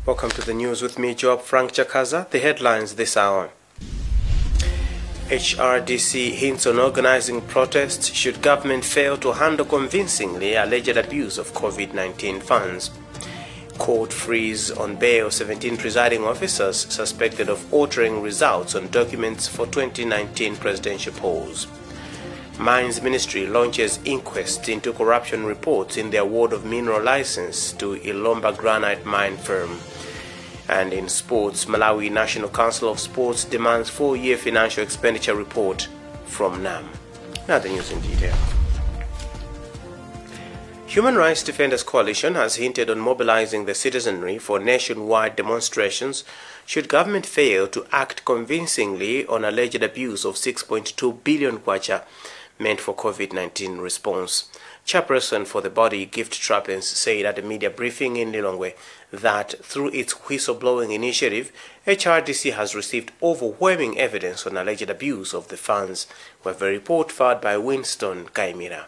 Welcome to the news with me, Job Frank Chakaza. The headlines this hour. HRDC hints on organizing protests should government fail to handle convincingly alleged abuse of COVID-19 funds. Court frees on bail 17 presiding officers suspected of altering results on documents for 2019 presidential polls. Mines Ministry launches inquest into corruption reports in the award of mineral license to Ilomba Granite Mine firm. And in sports, Malawi National Council of Sports demands 4-year financial expenditure report from NAM. Now the news in detail. Human Rights Defenders Coalition has hinted on mobilizing the citizenry for nationwide demonstrations should government fail to act convincingly on alleged abuse of 6.2 billion kwacha meant for COVID-19 response. Chairperson for the body, Gift Trappens, said at a media briefing in Lilongwe that through its whistleblowing initiative, HRDC has received overwhelming evidence on alleged abuse of the funds. We have a report filed by Winston Kaimira.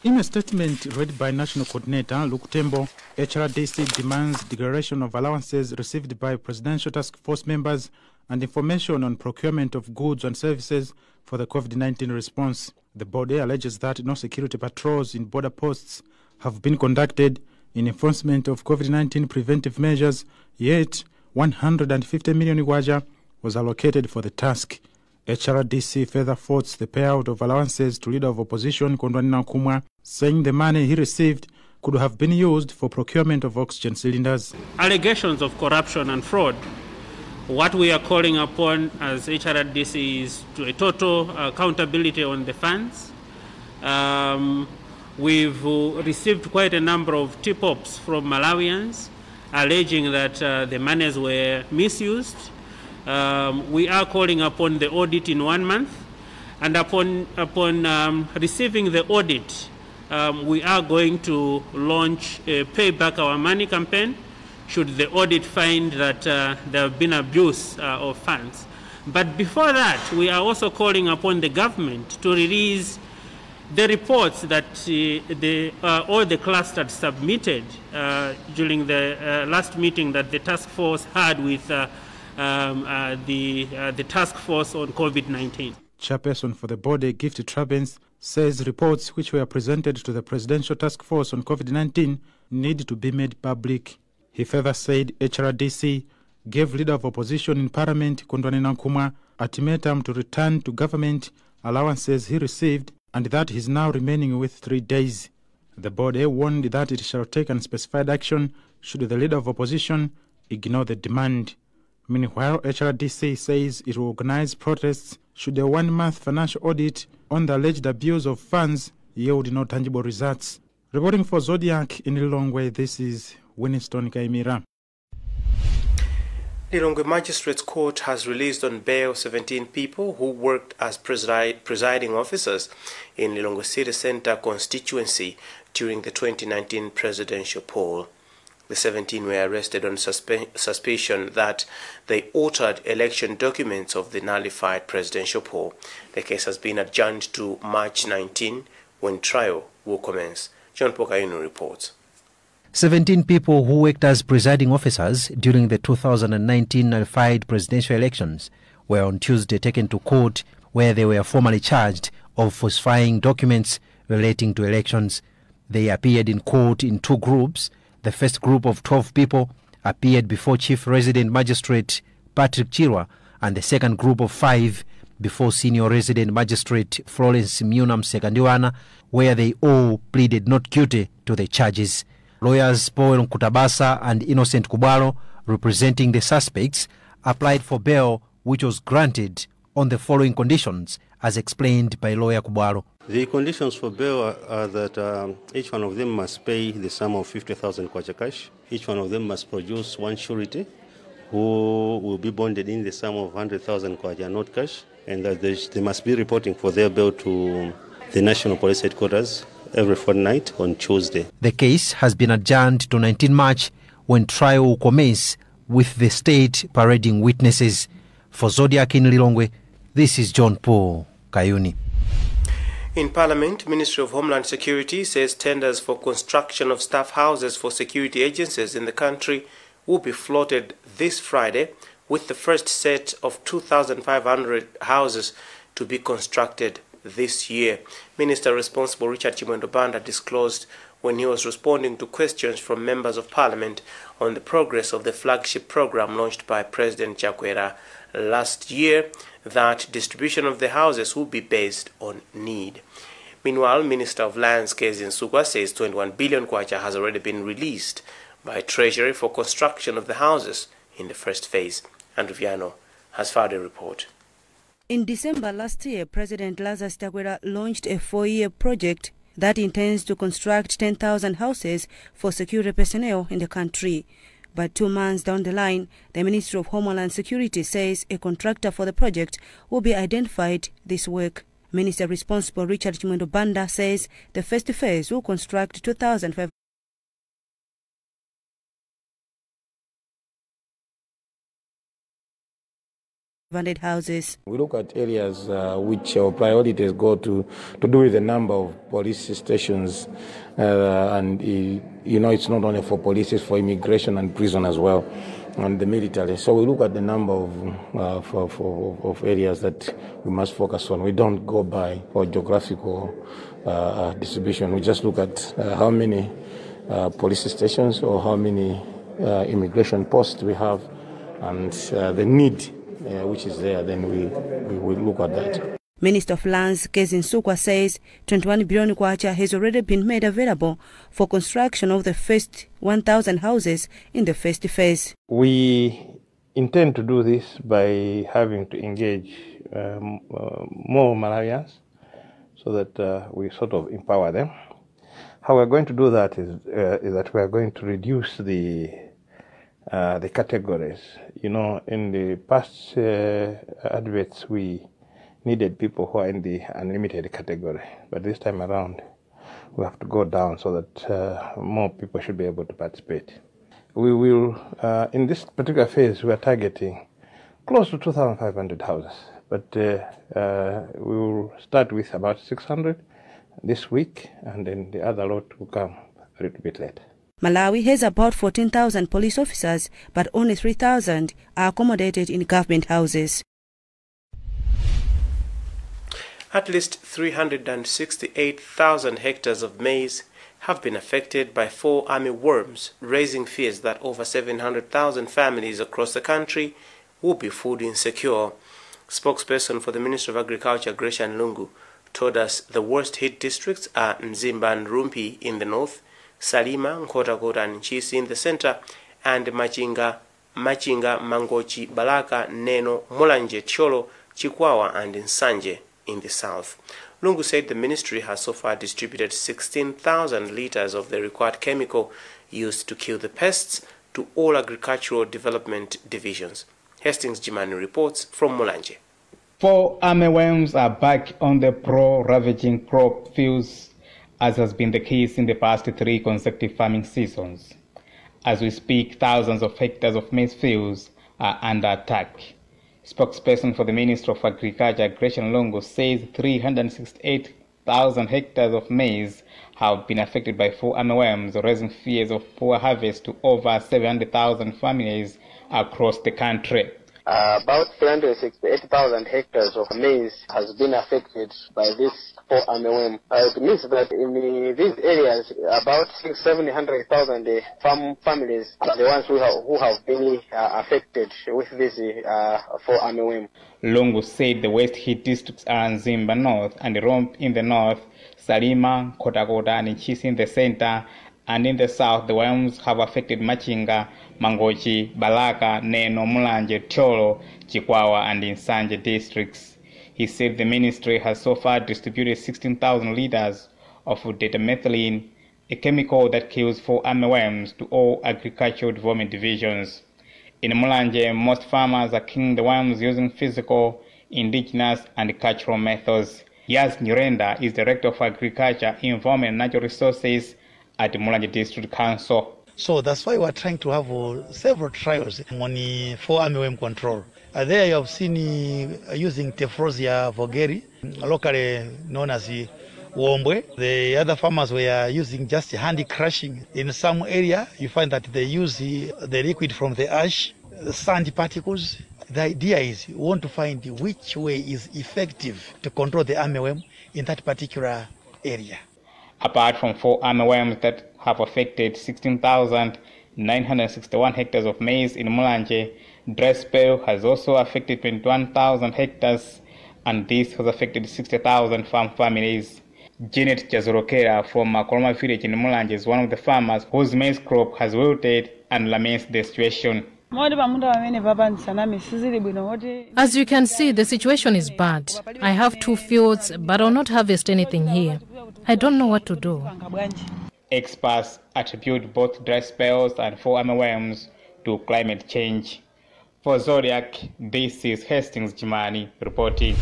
In a statement read by National Coordinator Luke Tembo, HRDC demands declaration of allowances received by Presidential Task Force members and information on procurement of goods and services for the COVID-19 response. The body alleges that no security patrols in border posts have been conducted in enforcement of COVID-19 preventive measures, yet 150 million kwacha was allocated for the task. HRDC further faults the payout of allowances to leader of opposition Kwagwanji Nkhani, saying the money he received could have been used for procurement of oxygen cylinders. Allegations of corruption and fraud. What we are calling upon as HRDC is to a total accountability on the funds. We've received quite a number of tip-offs from Malawians alleging that the monies were misused. We are calling upon the audit in 1 month, and upon receiving the audit, we are going to launch a Pay Back Our Money campaign should the audit find that there have been abuse of funds. But before that, we are also calling upon the government to release the reports that all the clusters submitted during the last meeting that the task force had with the task force on COVID-19. Chairperson for the body, Gift Trappens, says reports which were presented to the Presidential Task Force on COVID-19 need to be made public. He further said HRDC gave leader of opposition in Parliament, Kwagwanji Nkhani, ultimatum to return to government allowances he received and that he is now remaining with 3 days. The body warned that it shall take unspecified action should the leader of opposition ignore the demand. Meanwhile, HRDC says it will organize protests should a 1-month financial audit on the alleged abuse of funds yield no tangible results. Reporting for Zodiak in Lilongwe, this is Winston Kaimira. Lilongwe Magistrates Court has released on bail 17 people who worked as presiding officers in Lilongwe City Center constituency during the 2019 presidential poll. The 17 were arrested on suspicion that they altered election documents of the nullified presidential poll. The case has been adjourned to March 19 when trial will commence. John Pokayunu reports. 17 people who worked as presiding officers during the 2019 nullified presidential elections were on Tuesday taken to court where they were formally charged of falsifying documents relating to elections. They appeared in court in 2 groups. The first group of 12 people appeared before Chief Resident Magistrate Patrick Chirwa and the second group of 5 before Senior Resident Magistrate Florence Munam Sekandiwana, where they all pleaded not guilty to the charges. Lawyers Paul Nkutabasa and Innocent Kubalo, representing the suspects, applied for bail, which was granted on the following conditions, as explained by lawyer Kubalo. The conditions for bail are that each one of them must pay the sum of 50,000 kwacha cash. Each one of them must produce one surety who will be bonded in the sum of 100,000 kwacha, not cash, and that they must be reporting for their bail to the National Police Headquarters every fortnight on Tuesday. The case has been adjourned to 19 March when trial will commence with the state parading witnesses. For Zodiak in Lilongwe, this is John Paul Kayuni. In Parliament, Ministry of Homeland Security says tenders for construction of staff houses for security agencies in the country will be floated this Friday, with the first set of 2,500 houses to be constructed this year. Minister responsible Richard Chimwendo disclosed when he was responding to questions from members of Parliament on the progress of the flagship program launched by President Chakwera last year, that distribution of the houses will be based on need. Meanwhile, Minister of Lands Kezi Nsugwa says 21 billion kwacha has already been released by Treasury for construction of the houses in the first phase. And Viano has filed a report. In December last year, President Lazarus Chakwera launched a 4-year project that intends to construct 10,000 houses for security personnel in the country. But 2 months down the line, the Ministry of Homeland Security says a contractor for the project will be identified this week. Minister responsible Richard Chimwendo says the first phase will construct 2,500 houses. We look at areas which our priorities go to do with the number of police stations, and it's not only for police, it's for immigration and prison as well, and the military. So we look at the number of areas that we must focus on. We don't go by our geographical distribution. We just look at how many police stations or how many immigration posts we have, and the need which is there, then we will look at that. Minister of Lands Kezi Nsugwa says 21 billion kwacha has already been made available for construction of the first 1,000 houses in the first phase. We intend to do this by having to engage more Malawians so that we sort of empower them. How we're going to do that is that we are going to reduce the categories. In the past adverts, we needed people who are in the unlimited category, but this time around, we have to go down so that more people should be able to participate. We will, in this particular phase, we are targeting close to 2,500 houses, but we will start with about 600 this week, and then the other lot will come a little bit later. Malawi has about 14,000 police officers, but only 3,000 are accommodated in government houses. At least 368,000 hectares of maize have been affected by 4 army worms, raising fears that over 700,000 families across the country will be food insecure. Spokesperson for the Ministry of Agriculture, Gracia Nlungu, told us the worst hit districts are Mzimba and Rumpi in the north, Salima, Nkhotakota and Nchisi in the center, and Machinga, Mangochi, Balaka, Neno, Mulanje, Cholo, Chikwawa and Nsanje in the south. Lungu said the ministry has so far distributed 16,000 liters of the required chemical used to kill the pests to all agricultural development divisions. Hastings Jimani reports from Mulanje. 4 armyworms are back on the pro-ravaging crop fields, as has been the case in the past 3 consecutive farming seasons. As we speak, thousands of hectares of maize fields are under attack. Spokesperson for the Ministry of Agriculture, Gracia Nlungu, says 368,000 hectares of maize have been affected by 4 armyworms, raising fears of poor harvest to over 700,000 families across the country. About 368,000 hectares of maize has been affected by this 4 armyworm. It means that in these areas, about 700,000 families are the ones who have been affected with this 4 armyworm. Lungu said the worst hit districts are Nzimba North and Romp in the north, Salima, Nkhotakota and Nchisi in the center, and in the south the worms have affected Machinga, Mangochi, Balaka, Neno, Mulanje, Cholo, Chikwawa and Nsanje districts. He said the ministry has so far distributed 16,000 liters of detamethylene, a chemical that kills 4 armyworms, to all agricultural development divisions. In Mulanje, most farmers are killing the worms using physical, indigenous and cultural methods. Yas Nyurenda is Director of Agriculture, Environment and Natural Resources at the Mulanje District Council. So that's why we're trying to have several trials on for armyworm control. There you have seen using Tephrosia vogeri, locally known as Wombwe. The other farmers were using just hand crushing. In some area, you find that they use the liquid from the ash, the sand particles. The idea is we want to find which way is effective to control the armyworm in that particular area. Apart from 4 armyworms that have affected 16,961 hectares of maize in Mulanje, dry spell has also affected 21,000 hectares, and this has affected 60,000 farm families. Janet Chazorokera from Makoloma village in Mulanje is one of the farmers whose maize crop has wilted and laments the situation. As you can see, the situation is bad. I have 2 fields, but I'll not harvest anything here. I don't know what to do. Experts attribute both dry spells and 4 armyworms to climate change. For Zodiac, this is Hastings Jimani reporting.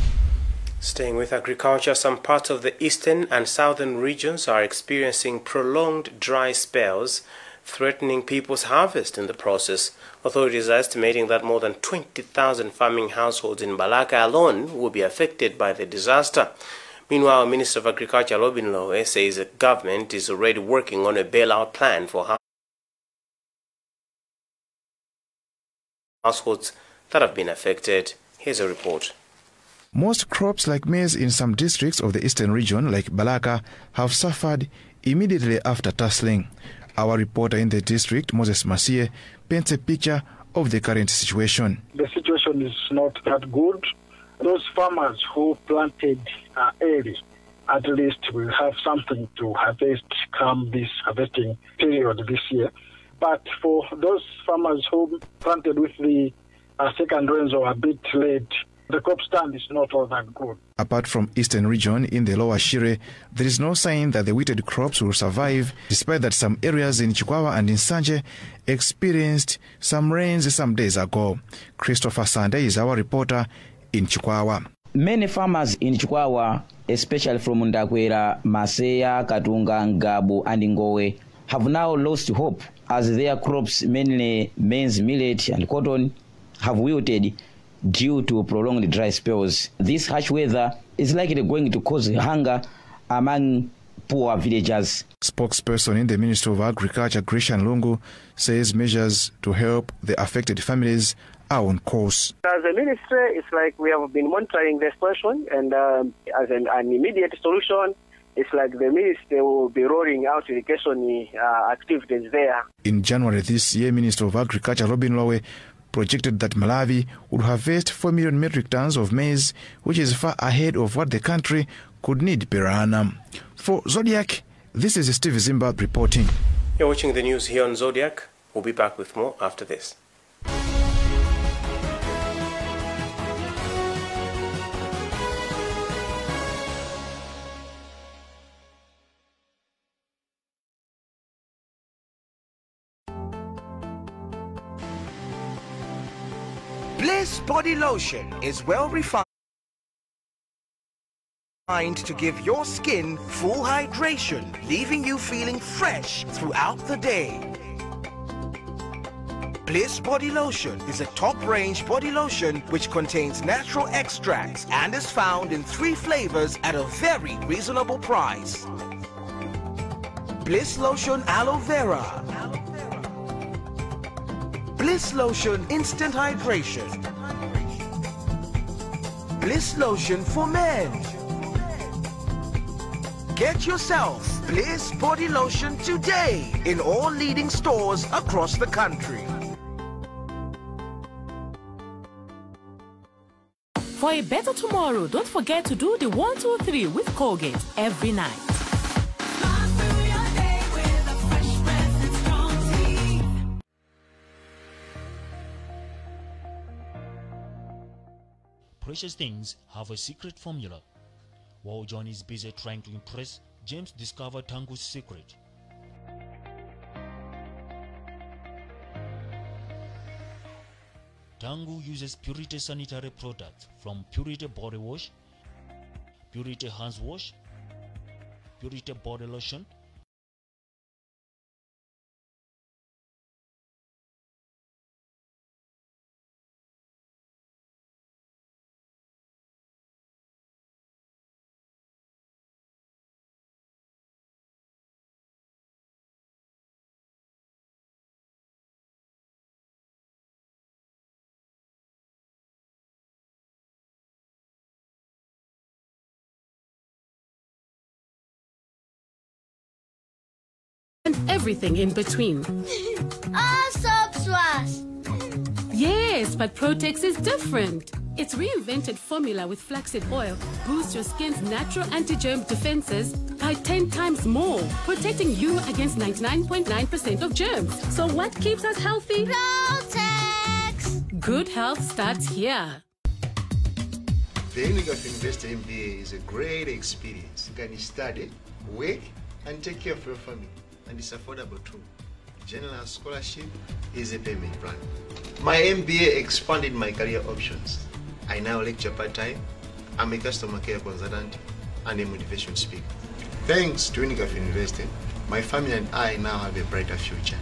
Staying with agriculture, some parts of the eastern and southern regions are experiencing prolonged dry spells, threatening people's harvest in the process. Authorities are estimating that more than 20,000 farming households in Balaka alone will be affected by the disaster. Meanwhile, Minister of Agriculture Robin Lowe says the government is already working on a bailout plan for households that have been affected. Here's a report. Most crops like maize in some districts of the eastern region, like Balaka, have suffered immediately after tussling. Our reporter in the district, Moses Masie, paints a picture of the current situation. The situation is not that good. Those farmers who planted early, at least will have something to harvest come this harvesting period this year. But for those farmers who planted with the second rains or a bit late, the crop stand is not all that good. Apart from eastern region in the lower Shire, there is no sign that the wheated crops will survive, despite that some areas in Chikwawa and in Sanje experienced some rains some days ago. Christopher Sande is our reporter in Chikwawa. Many farmers in Chikwawa, especially from Ndakwera, Maseya, Katunga, Ngabu and Ngowe, have now lost hope as their crops, mainly maize, millet and cotton, have wilted due to prolonged dry spells. This harsh weather is likely going to cause hunger among poor villagers. Spokesperson in the Ministry of Agriculture, Grisham Lungu, says measures to help the affected families are on course. As a ministry, it's like we have been monitoring the situation, and as an immediate solution, it's like the ministry will be rolling out irrigation activities there. In January this year, Minister of Agriculture Robin Lowe projected that Malawi would harvest 4 million metric tons of maize, which is far ahead of what the country could need per annum. For Zodiac, this is Steve Zimba reporting. You're watching the news here on Zodiac. We'll be back with more after this. Bliss Body Lotion is well refined to give your skin full hydration, leaving you feeling fresh throughout the day. Bliss Body Lotion is a top-range body lotion which contains natural extracts and is found in 3 flavors at a very reasonable price. Bliss Lotion Aloe Vera, Bliss Lotion Instant Hydration, Bliss Lotion for Men. Get yourself Bliss Body Lotion today in all leading stores across the country. For a better tomorrow, don't forget to do the 1, 2, 3 with Colgate every night. Precious things have a secret formula. While John is busy trying to impress, James discovered Tangu's secret. Tangu uses Purity sanitary products from Purity Body Wash, Purity Hands Wash, Purity Body Lotion, everything in between. Yes, but Protex is different. Its reinvented formula with flaxseed oil boosts your skin's natural anti-germ defenses by 10 times more, protecting you against 99.9% of germs. So what keeps us healthy? Protex! Good health starts here. The University MBA is a great experience. You can study, work, and take care of your family. And it's affordable too. General scholarship is a payment plan. My MBA expanded my career options. I now lecture part-time, I'm a customer care consultant, and a motivation speaker. Thanks to University, my family and I now have a brighter future.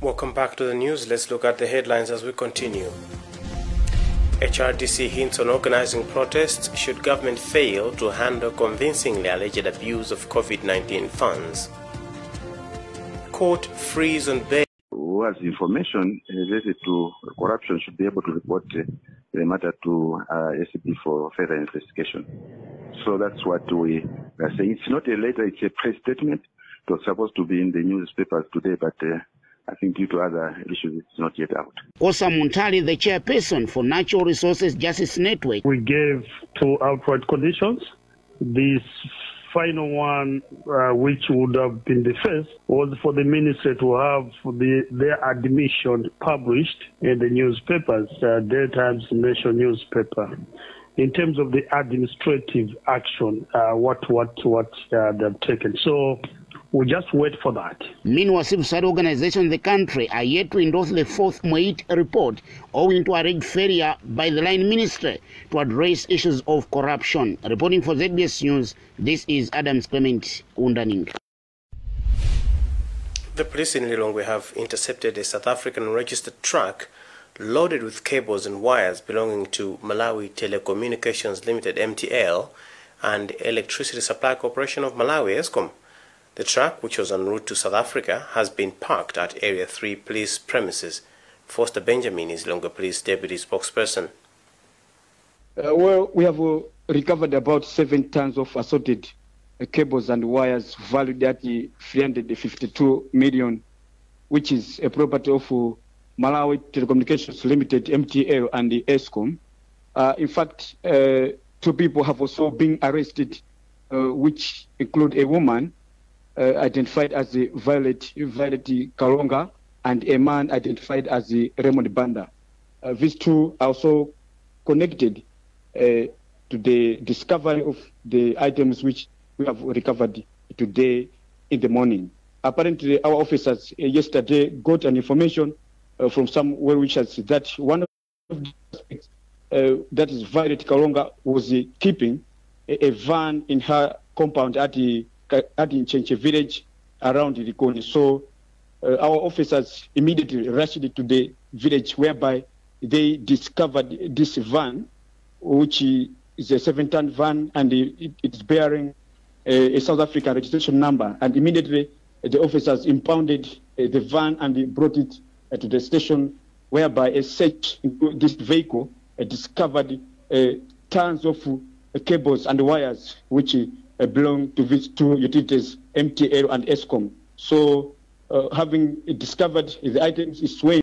Welcome back to the news. Let's look at the headlines as we continue. HRDC hints on organizing protests should government fail to handle convincingly alleged abuse of COVID-19 funds. Court frees on bail. Who has information related to corruption should be able to report the matter to SCB for further investigation. So that's what we are saying. It's not a letter, it's a press statement. It was supposed to be in the newspapers today, but I think due to other issues, it's not yet out. Osa Muntali, the chairperson for Natural Resources Justice Network. We gave two outright conditions. This final one, which would have been the first, was for the ministry to have their admission published in the newspapers, Day Times Nation newspaper. In terms of the administrative action, what they've taken. So we'll just wait for that. Meanwhile, civil society organizations in the country are yet to endorse the fourth Mwait report, owing to alleged failure by the line ministry to address issues of corruption. Reporting for ZBS News, this is Adams Clement Undaning. The police in Lilongwe have intercepted a South African registered truck loaded with cables and wires belonging to Malawi Telecommunications Limited (MTL) and Electricity Supply Corporation of Malawi (ESCOM). The truck, which was en route to South Africa, has been parked at Area 3 police premises. Foster Benjamin is Lilongwe Police Deputy Spokesperson. Well, we have recovered about 7 tons of assorted cables and wires valued at 352 million, which is a property of Malawi Telecommunications Limited, MTL, and the ESCOM. In fact, 2 people have also been arrested, which include a woman identified as the Violet Kalonga and a man identified as the Raymond Banda. These 2 are also connected to the discovery of the items which we have recovered today in the morning. Apparently, our officers yesterday got an information from some well-wishers that one of the suspects, that is Violet Kalonga, was keeping a van in her compound at Chenche village around Likoni. So our officers immediately rushed to the village, whereby they discovered this van, which is a 7-ton van, and it's bearing a South African registration number. And immediately the officers impounded the van and brought it to the station, whereby a search into this vehicle discovered tons of cables and wires which belong to these 2 utilities, MTL and ESCOM. So having discovered the items is way.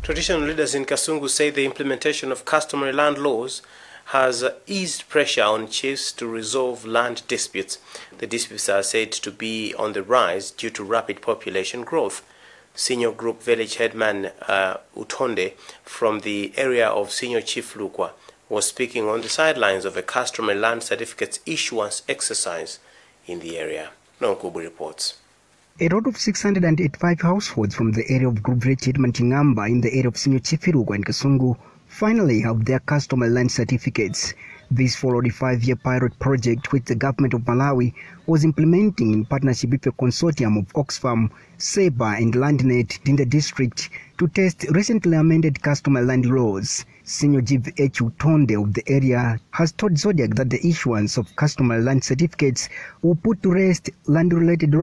Traditional leaders in Kasungu say the implementation of customary land laws has eased pressure on chiefs to resolve land disputes. The disputes are said to be on the rise due to rapid population growth. Senior Group Village Headman Utonde from the area of Senior Chief Lukwa was speaking on the sidelines of a customary land certificates issuance exercise in the area. Nonkubu reports. A lot of 685 households from the area of Group Chingamba in the area of Sinyo Chifirugo and Kasungu finally have their customer land certificates. This followed a 5-year pilot project which the government of Malawi was implementing in partnership with a consortium of Oxfam, SEBA and LandNet in the district to test recently amended customer land laws. Senior G.V.H. Utonde of the area has told Zodiac that the issuance of customer land certificates will put to rest land-related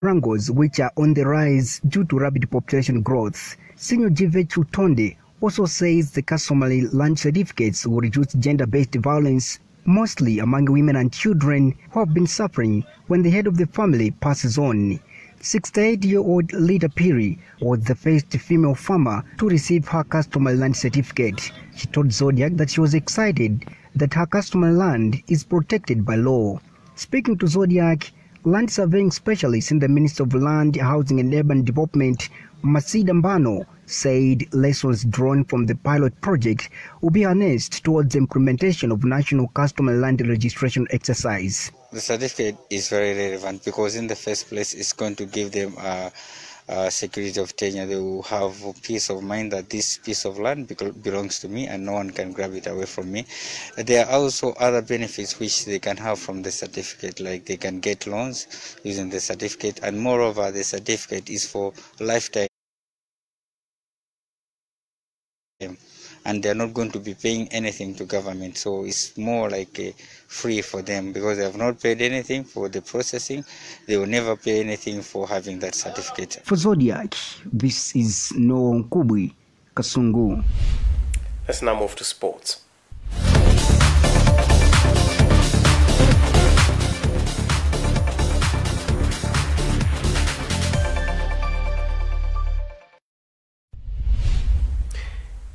wrangles which are on the rise due to rapid population growth. Senior G.V.H. Utonde also says the customary land certificates will reduce gender-based violence, mostly among women and children who have been suffering when the head of the family passes on. 68-year-old Lida Piri was the first female farmer to receive her customary land certificate. She told Zodiac that she was excited that her customary land is protected by law. Speaking to Zodiac, land surveying specialist in the Ministry of Land, Housing and Urban Development, Masida Mbano, said lessons drawn from the pilot project will be harnessed towards the implementation of national customary land registration exercise. The certificate is very relevant because in the first place it's going to give them security of tenure. They will have peace of mind that this piece of land belongs to me and no one can grab it away from me. There are also other benefits which they can have from the certificate, like they can get loans using the certificate, and moreover the certificate is for lifetime and they're not going to be paying anything to government, so it's more like free for them because they have not paid anything for the processing. They will never pay anything for having that certificate. For Zodiac, this is No Nkubwi, Kasungu. Let's now move to sports.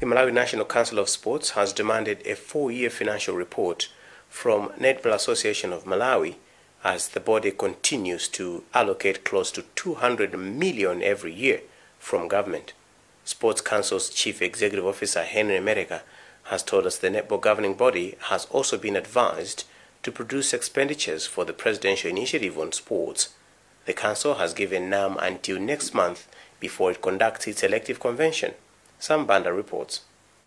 The Malawi National Council of Sports has demanded a 4-year financial report from Netball Association of Malawi as the body continues to allocate close to 200 million every year from government. Sports Council's Chief Executive Officer Henry Mereka has told us the netball governing body has also been advised to produce expenditures for the Presidential Initiative on Sports. The council has given NAM until next month before it conducts its elective convention. Sam Banda reports.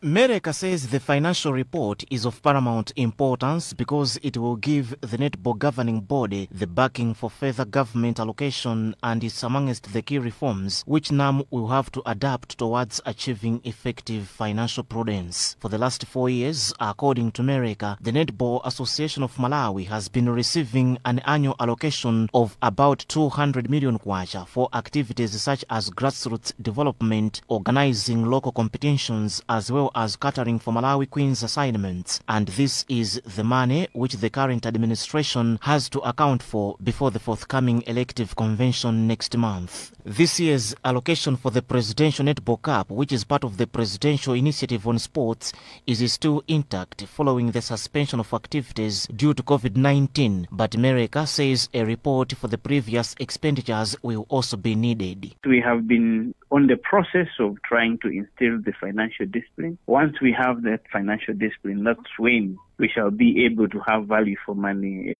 Mereka says the financial report is of paramount importance because it will give the netball governing body the backing for further government allocation and is amongst the key reforms which NAM will have to adapt towards achieving effective financial prudence. For the last 4 years, according to Mereka, the Netball Association of Malawi has been receiving an annual allocation of about 200 million kwacha for activities such as grassroots development, organizing local competitions, as well as catering for Malawi Queen's assignments, and this is the money which the current administration has to account for before the forthcoming elective convention next month. This year's allocation for the Presidential Netball Cup, which is part of the Presidential Initiative on Sports, is still intact following the suspension of activities due to COVID-19, but Mereka says a report for the previous expenditures will also be needed. We have been on the process of trying to instill the financial discipline. Once we have that financial discipline, that's when we shall be able to have value for money.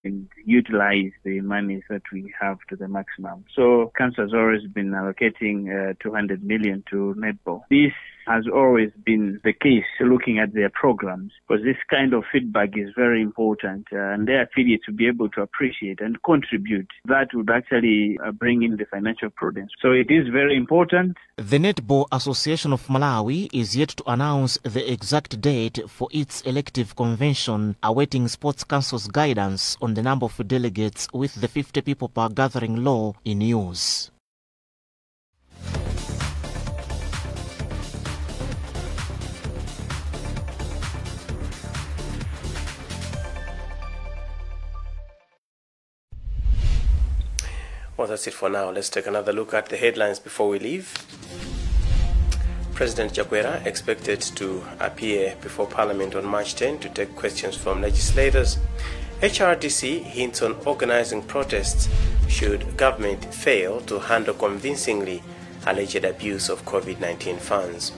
And utilize the monies that we have to the maximum. So Council has always been allocating 200 million to netball. This has always been the case looking at their programs, because this kind of feedback is very important and their affiliates will be able to appreciate and contribute. That would actually bring in the financial prudence. So it is very important. The Netball Association of Malawi is yet to announce the exact date for its elective convention, awaiting Sports Council's guidance on the number of delegates with the 50 people per gathering law in use. Well, that's it for now. Let's take another look at the headlines before we leave. President Chakwera expected to appear before Parliament on March 10 to take questions from legislators. HRDC hints on organizing protests should government fail to handle convincingly alleged abuse of COVID-19 funds.